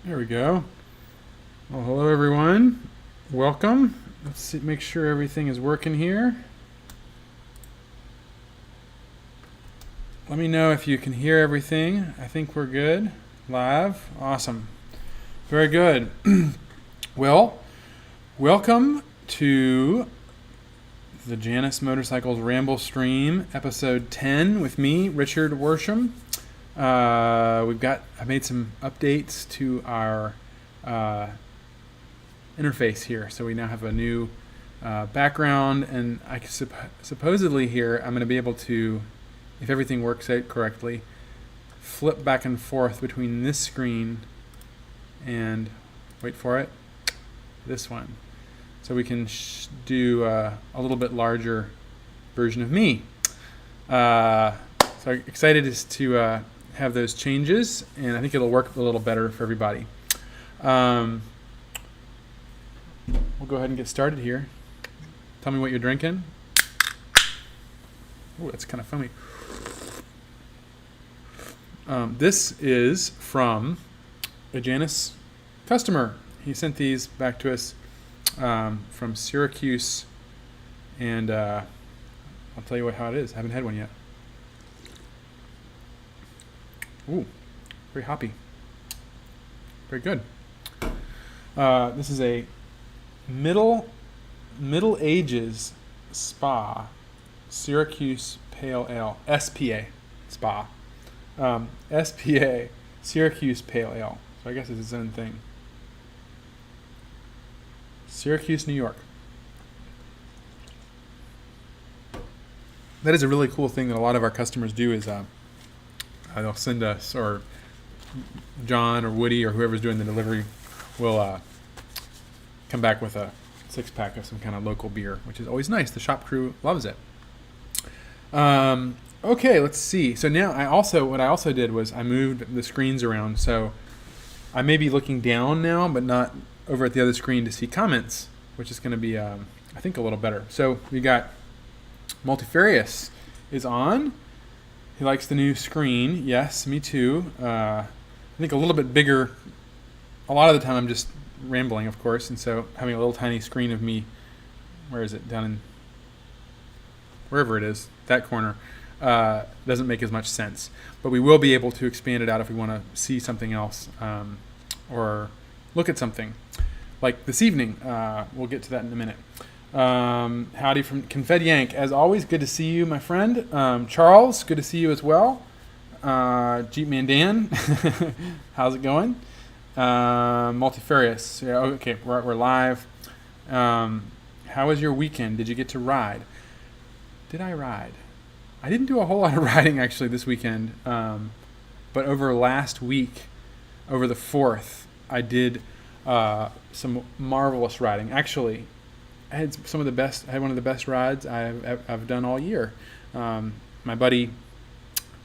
There we go. Well, hello everyone. Welcome. Let's see, make sure everything is working here. Let me know if you can hear everything. I think we're good. Live. Awesome. Very good. Well, welcome to the Janus Motorcycles Ramblestream, episode 10 with me, Richard Worsham. I made some updates to our interface here, so we now have a new background, and I supposedly here I'm going to be able to, if everything works out correctly, flip back and forth between this screen and, wait for it, this one. So we can do a little bit larger version of me. So I'm excited to have those changes, and I think it'll work a little better for everybody. We'll go ahead and get started here. Tell me what you're drinking. Oh, that's kind of foamy. This is from a Janus customer. He sent these back to us from Syracuse, and I'll tell you how it is. I haven't had one yet. Ooh, very hoppy. Very good. This is a Middle Ages Spa Syracuse Pale Ale, SPA Spa, SPA Syracuse Pale Ale. So I guess it's its own thing. Syracuse, New York. That is a really cool thing that a lot of our customers do is they'll send us, or John or Woody or whoever's doing the delivery will come back with a 6-pack of some kind of local beer, which is always nice. The shop crew loves it. Okay, let's see. So now what I also did was I moved the screens around. So I may be looking down now, but not over at the other screen to see comments, which is going to be, I think, a little better. So we got Multifarious is on. He likes the new screen. Yes, me too. I think a little bit bigger. A lot of the time I'm just rambling, of course, and so having a little tiny screen of me, where is it? Down in wherever it is, that corner, doesn't make as much sense. But we will be able to expand it out if we want to see something else or look at something. Like this evening. We'll get to that in a minute. Howdy from Confed Yank. As always, good to see you, my friend. Charles, good to see you as well. Jeep Man Dan, how's it going? Multifarious. Yeah, okay, we're live. How was your weekend? Did you get to ride? Did I ride? I didn't do a whole lot of riding actually this weekend, but over last week, over the 4th, I did some marvelous riding. Actually, I had one of the best rides I've done all year. My buddy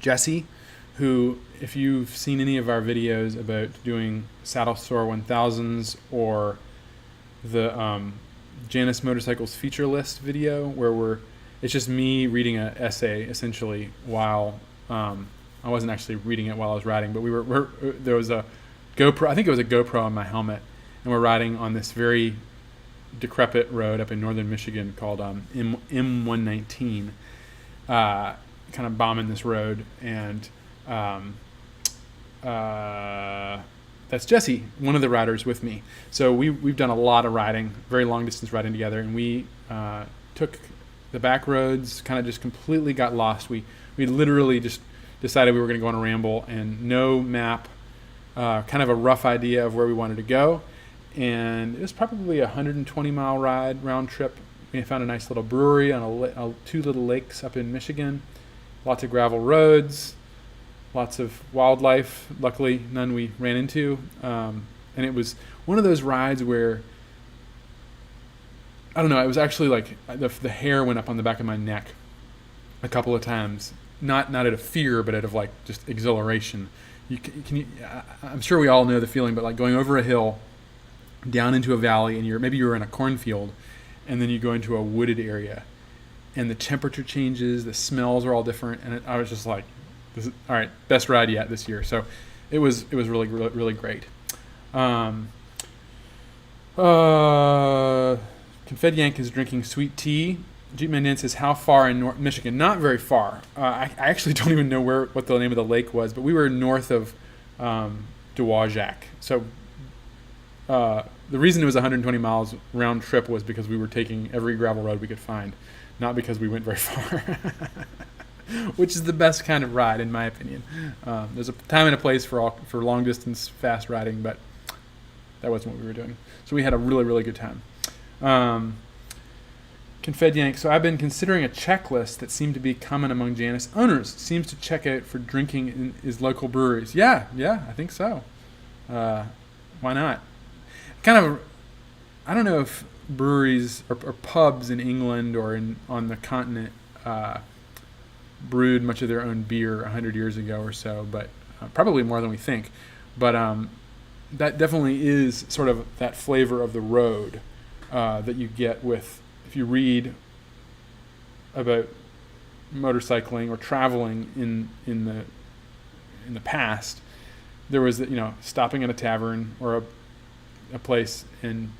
Jesse, who, if you've seen any of our videos about doing Saddle Store 1000s or the Janus Motorcycles feature list video, where it's just me reading an essay essentially while I wasn't actually reading it while I was riding, but there was a GoPro. I think it was a GoPro on my helmet, and we're riding on this very decrepit road up in northern Michigan called M119, kind of bombing this road, and that's Jesse, one of the riders with me. So we've done a lot of riding, very long distance riding together, and we took the back roads, kind of just completely got lost. We literally just decided we were going to go on a ramble, and no map, kind of a rough idea of where we wanted to go. And it was probably a 120-mile ride, round trip. We found a nice little brewery on 2 little lakes up in Michigan. Lots of gravel roads, lots of wildlife. Luckily, none we ran into. And it was one of those rides where, I don't know, it was actually like the hair went up on the back of my neck a couple of times. Not out of fear, but out of like just exhilaration. I'm sure we all know the feeling, but like going over a hill, down into a valley, and maybe you're in a cornfield, and then you go into a wooded area, and the temperature changes, the smells are all different, and I was just like, this is, all right, best ride yet this year. So it was really, really, really great. Um, uh, Confed Yank is drinking sweet tea. Jeep Man says, how far in Michigan? Not very far. I actually don't even know what the name of the lake was, but we were north of Dowagiac. So the reason it was 120 miles round trip was because we were taking every gravel road we could find, not because we went very far, which is the best kind of ride, in my opinion. There's a time and a place for long distance fast riding, but that wasn't what we were doing. So we had a really, really good time. Confed Yank. So I've been considering a checklist that seemed to be common among Janus owners. Seems to check out for drinking in his local breweries. Yeah, I think so. Why not? I don't know if breweries or pubs in England or on the continent brewed much of their own beer 100 years ago or so, but probably more than we think. But that definitely is sort of that flavor of the road that you get with, if you read about motorcycling or traveling in the past, there was stopping at a tavern or a place and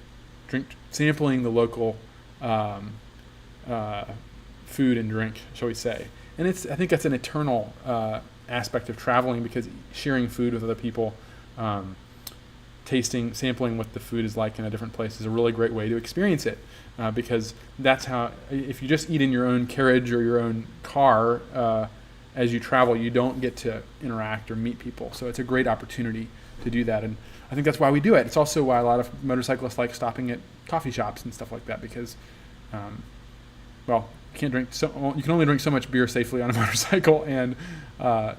sampling the local food and drink, shall we say. And I think that's an eternal aspect of traveling, because sharing food with other people, sampling what the food is like in a different place is a really great way to experience it, because that's how, if you just eat in your own carriage or your own car as you travel, you don't get to interact or meet people. So it's a great opportunity to do that, and I think that's why we do it. It's also why a lot of motorcyclists like stopping at coffee shops and stuff like that, because you can only drink so much beer safely on a motorcycle, and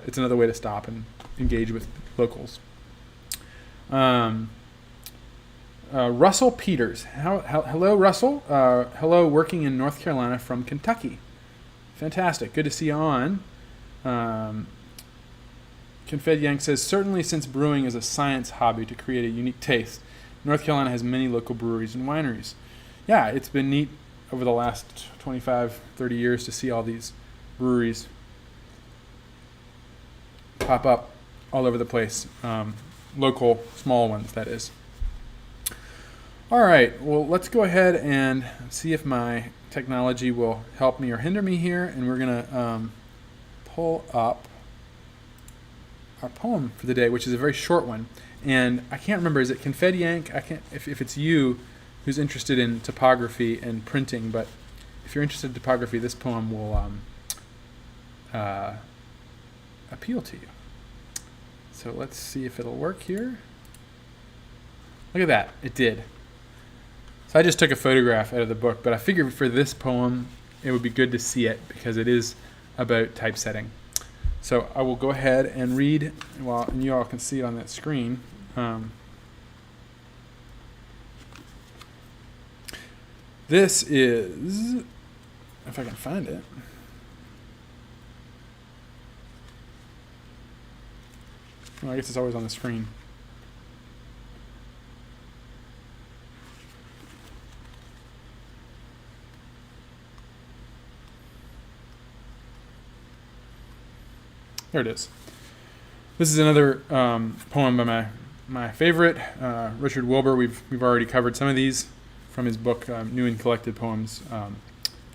it's another way to stop and engage with locals. Russell Peters. Hello, Russell. Hello, working in North Carolina from Kentucky. Fantastic. Good to see you on. Confed Yank says, certainly since brewing is a science hobby to create a unique taste, North Carolina has many local breweries and wineries. Yeah, it's been neat over the last 25, 30 years to see all these breweries pop up all over the place. Local, small ones, that is. All right, well, let's go ahead and see if my technology will help me or hinder me here, and we're going to pull up our poem for the day, which is a very short one. And I can't remember, is it Confed Yank? I can't, if it's you who's interested in topography and printing, but if you're interested in topography, this poem will appeal to you. So let's see if it'll work here. Look at that, it did. So I just took a photograph out of the book, but I figured for this poem, it would be good to see it because it is about typesetting. So I will go ahead and read, and you all can see it on that screen. This is, if I can find it. Well, I guess it's always on the screen. There it is. This is another poem by my favorite, Richard Wilbur. We've already covered some of these from his book, New and Collected Poems,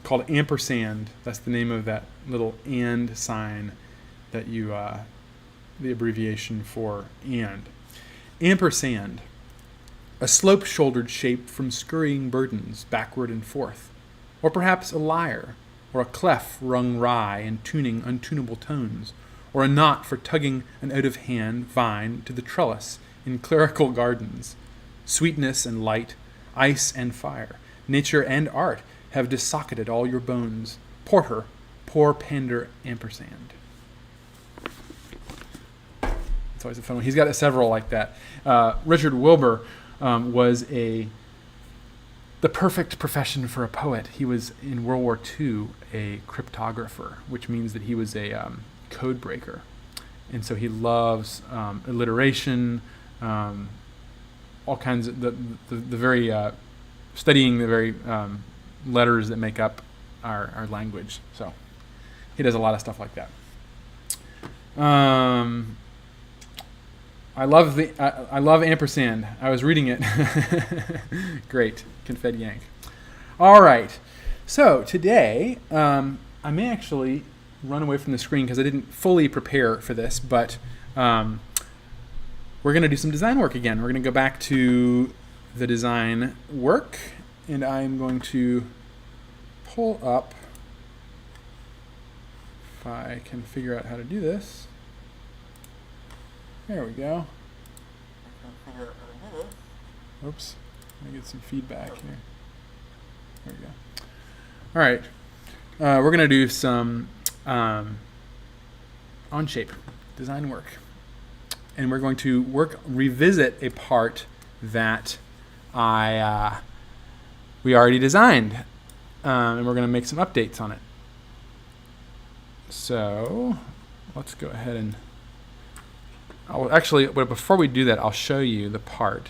called Ampersand. That's the name of that little and sign that the abbreviation for and. Ampersand, a slope-shouldered shape from scurrying burdens backward and forth, or perhaps a lyre, or a clef rung wry and tuning untunable tones, or a knot for tugging an out-of-hand vine to the trellis in clerical gardens. Sweetness and light, ice and fire, nature and art have dissocketed all your bones. Porter, poor pander ampersand. It's always a fun one. He's got several like that. Richard Wilbur was the perfect profession for a poet. He was, in World War II, a cryptographer, which means that he was a code breaker. And so he loves alliteration, all kinds of the very studying the very letters that make up our language. So he does a lot of stuff like that. I love I love ampersand. I was reading it. Great, confetti yank. All right. So today, I may actually run away from the screen because I didn't fully prepare for this, but we're going to do some design work again. We're going to go back to the design work, and I'm going to pull up, if I can figure out how to do this. There we go. Oops, let me get some feedback here. There we go. All right, we're going to do some on-shape design work. And we're going to revisit a part that we already designed. And we're going to make some updates on it. So let's go ahead and but before we do that, I'll show you the part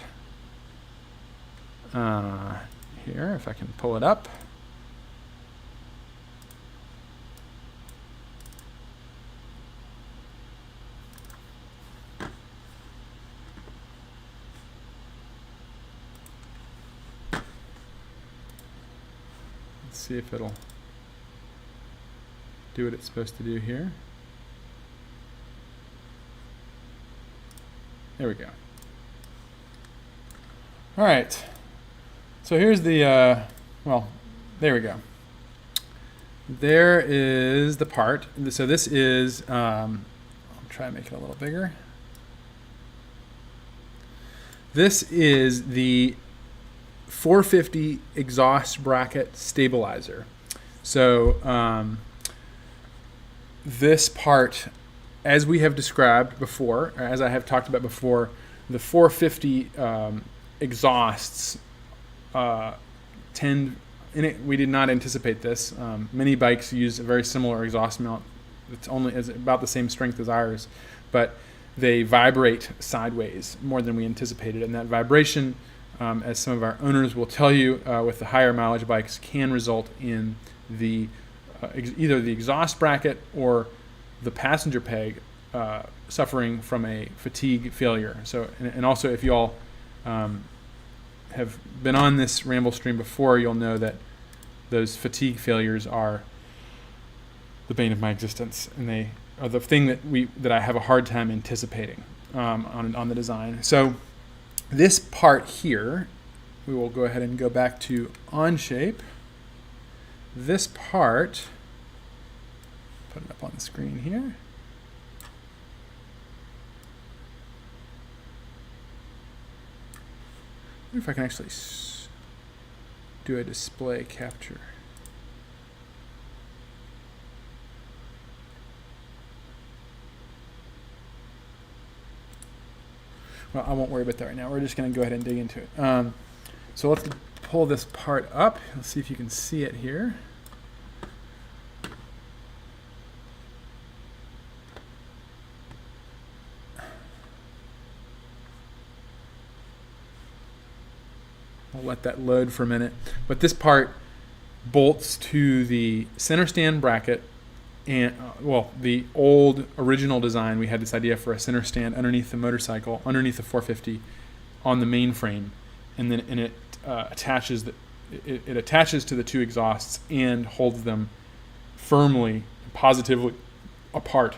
here, if I can pull it up. Let's see if it'll do what it's supposed to do here. There we go. All right. So here's the, well, there we go. There is the part. So this is, I'll try to make it a little bigger. This is the 450 exhaust bracket stabilizer. So this part, as we have described before, or as I have talked about before, the 450 exhausts we did not anticipate this. Many bikes use a very similar exhaust mount. It's about the same strength as ours, but they vibrate sideways more than we anticipated. And that vibration, as some of our owners will tell you, with the higher mileage bikes, can result in either the exhaust bracket or the passenger peg suffering from a fatigue failure. So, and also if you all have been on this Ramblestream before, you'll know that those fatigue failures are the bane of my existence, and they are the thing that I have a hard time anticipating on the design. So this part here, we will go ahead and go back to on-shape. This part, put it up on the screen here. I wonder if I can actually do a display capture. Well, I won't worry about that right now. We're just going to go ahead and dig into it. So let's pull this part up. Let's see if you can see it here. I'll let that load for a minute. But this part bolts to the center stand bracket. And the old original design, we had this idea for a center stand underneath the motorcycle, underneath the 450, on the main frame, and then it attaches to the two exhausts and holds them firmly, positively apart,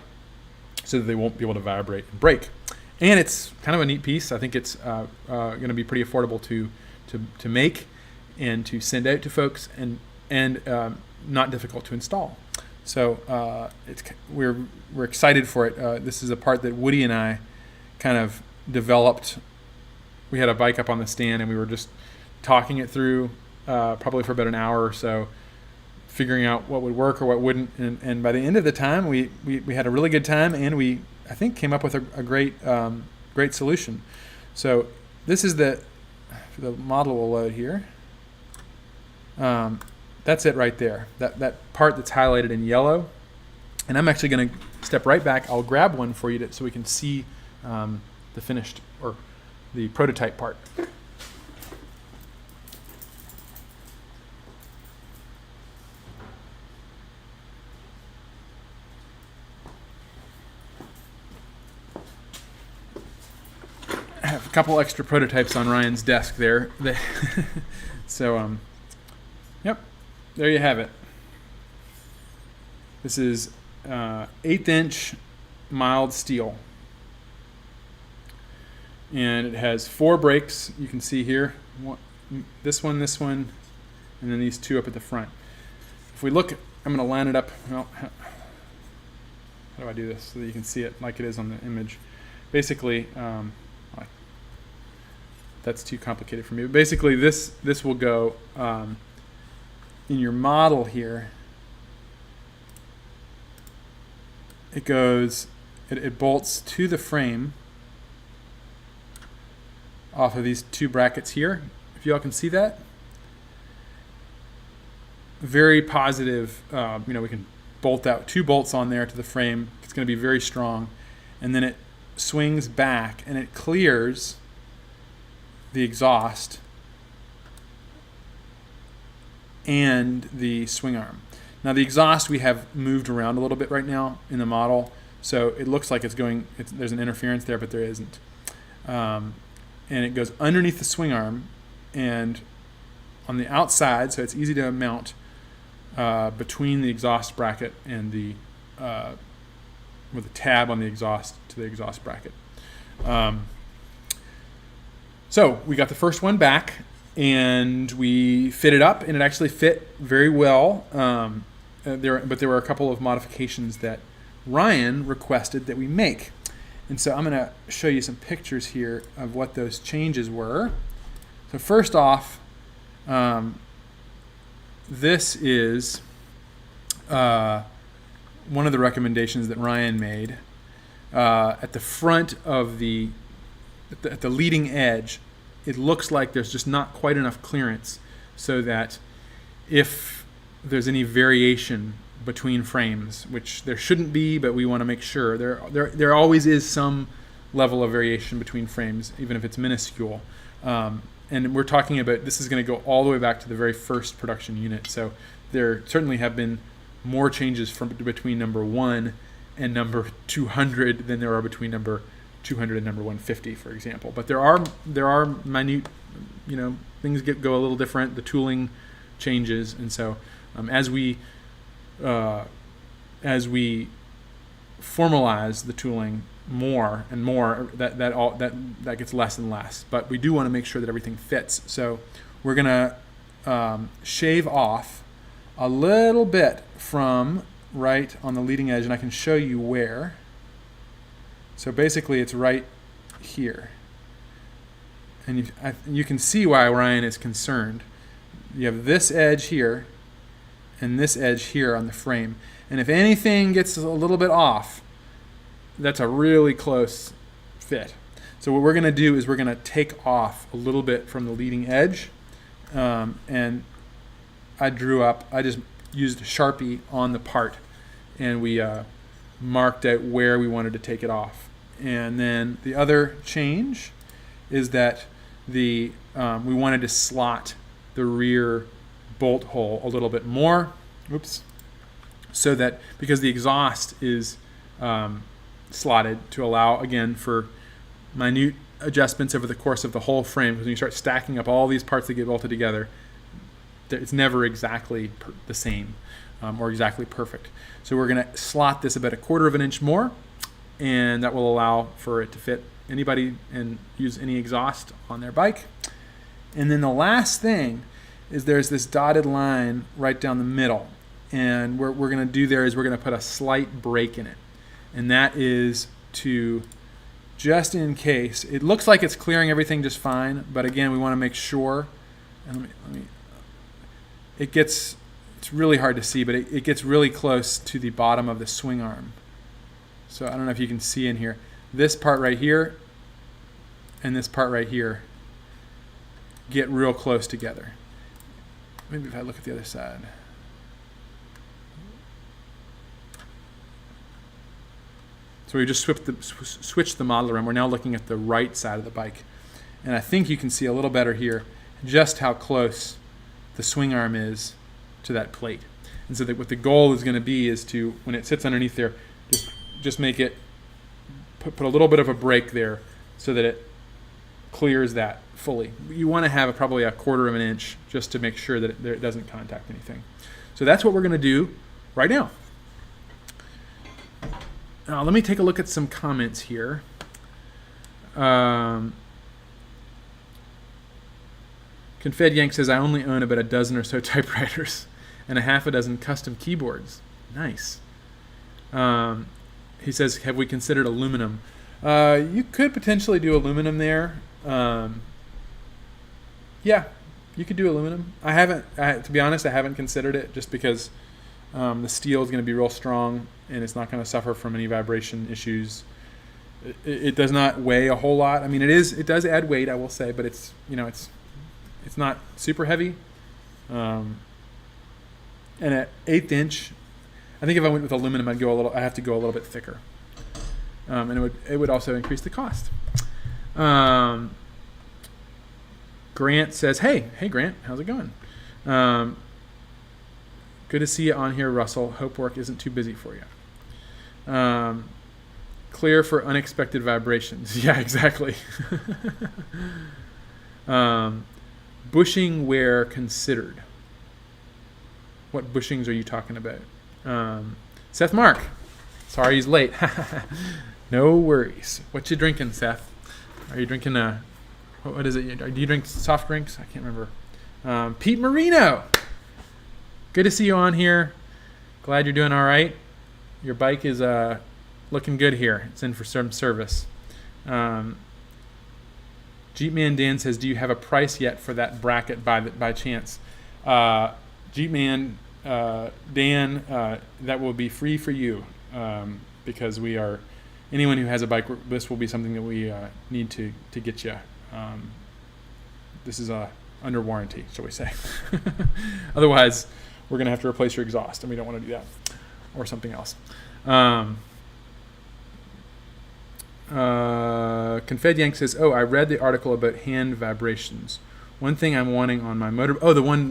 so that they won't be able to vibrate and break. And it's kind of a neat piece. I think it's going to be pretty affordable to make and to send out to folks, and not difficult to install. So we're excited for it. This is a part that Woody and I kind of developed. We had a bike up on the stand, and we were just talking it through probably for about an hour or so, figuring out what would work or what wouldn't. And by the end of the time, we had a really good time, and I think came up with a great solution. So this is the model will load here. That's it right there. That part that's highlighted in yellow. And I'm actually going to step right back. I'll grab one for you so we can see the finished, or the prototype part. couple extra prototypes on Ryan's desk there. So, yep, there you have it. This is 1/8 inch mild steel. And it has 4 brakes, you can see here. This one, and then these 2 up at the front. If we look, I'm going to line it up. Well, how do I do this so that you can see it like it is on the image? Basically, that's too complicated for me. But basically, this will go in your model here. It goes, it bolts to the frame off of these 2 brackets here. If you all can see that. Very positive. We can bolt out 2 bolts on there to the frame. It's going to be very strong. And then it swings back and it clears the exhaust and the swing arm. Now the exhaust we have moved around a little bit right now in the model, so it looks like there's an interference there, but there isn't. And it goes underneath the swing arm and on the outside, so it's easy to mount between the exhaust bracket and with a tab on the exhaust to the exhaust bracket. So we got the first one back and we fit it up, and it actually fit very well. But there were a couple of modifications that Ryan requested that we make. And so I'm going to show you some pictures here of what those changes were. So first off, this is one of the recommendations that Ryan made. At the front of at the leading edge, it looks like there's just not quite enough clearance so that if there's any variation between frames, which there shouldn't be, but we want to make sure there always is some level of variation between frames, even if it's minuscule. And we're talking about, this is going to go all the way back to the very first production unit. So there certainly have been more changes between number 1 and number 200 than there are between number 200 and number 150, for example. But there are minute, things go a little different. The tooling changes, and so as we formalize the tooling more and more, that gets less and less. But we do want to make sure that everything fits. So we're gonna shave off a little bit from right on the leading edge, and I can show you where. So basically it's right here. And you can see why Ryan is concerned. You have this edge here and this edge here on the frame. And if anything gets a little bit off, that's a really close fit. So what we're going to do is we're going to take off a little bit from the leading edge. And I just used a Sharpie on the part, and we marked out where we wanted to take it off. And then the other change is that we wanted to slot the rear bolt hole a little bit more. Oops. So that, because the exhaust is slotted to allow, again, for minute adjustments over the course of the whole frame, because when you start stacking up all these parts that get bolted together, it's never exactly the same or exactly perfect. So we're going to slot this about 1/4 of an inch more, and that will allow for it to fit anybody and use any exhaust on their bike. And then the last thing is there's this dotted line right down the middle, and what we're going to do there is we're going to put a slight break in it, and that is to, just in case, it looks like it's clearing everything just fine, but again, we want to make sure. And it's really hard to see, but it gets really close to the bottom of the swing arm. So I don't know if you can see in here. This part right here and this part right here get real close together. Maybe if I look at the other side. So we just switched the model around. We're now looking at the right side of the bike. And I think you can see a little better here just how close the swing arm is to that plate. And so that what the goal is going to be is to, when it sits underneath there, just make it, put a little bit of a break there so that clears that fully. You want to have probably a 1/4 of an inch just to make sure that it doesn't contact anything. So that's what we're going to do right now. Let me take a look at some comments here. Confed Yank says, I only own about a dozen or so typewriters and a half a dozen custom keyboards. Nice. He says, have we considered aluminum? You could potentially do aluminum there. Yeah, you could do aluminum. To be honest, I haven't considered it just because the steel is going to be real strong and it's not going to suffer from any vibration issues. It does not weigh a whole lot. I mean, it does add weight, I will say, but it's not super heavy. And at 1/8 inch, I think if I went with aluminum, I have to go a little bit thicker. And it would also increase the cost. Grant says, hey Grant, how's it going? Good to see you on here, Russell. Hope work isn't too busy for you. Clear for unexpected vibrations. Yeah, exactly. Bushing where considered. What bushings are you talking about? Seth Mark. Sorry he's late. No worries. What you drinking, Seth? Are you drinking what is it? Do you drink soft drinks? I can't remember. Pete Marino. Good to see you on here. Glad you're doing all right. Your bike is looking good here. It's in for some service. Jeepman Dan says, do you have a price yet for that bracket by chance? Jeepman Dan, that will be free for you because anyone who has a bike, this will be something that we need to get you. This is under warranty, shall we say. Otherwise, we're going to have to replace your exhaust, and we don't want to do that. Or something else. Confed Yank says, I read the article about hand vibrations. One thing I'm wanting on my motor... the one...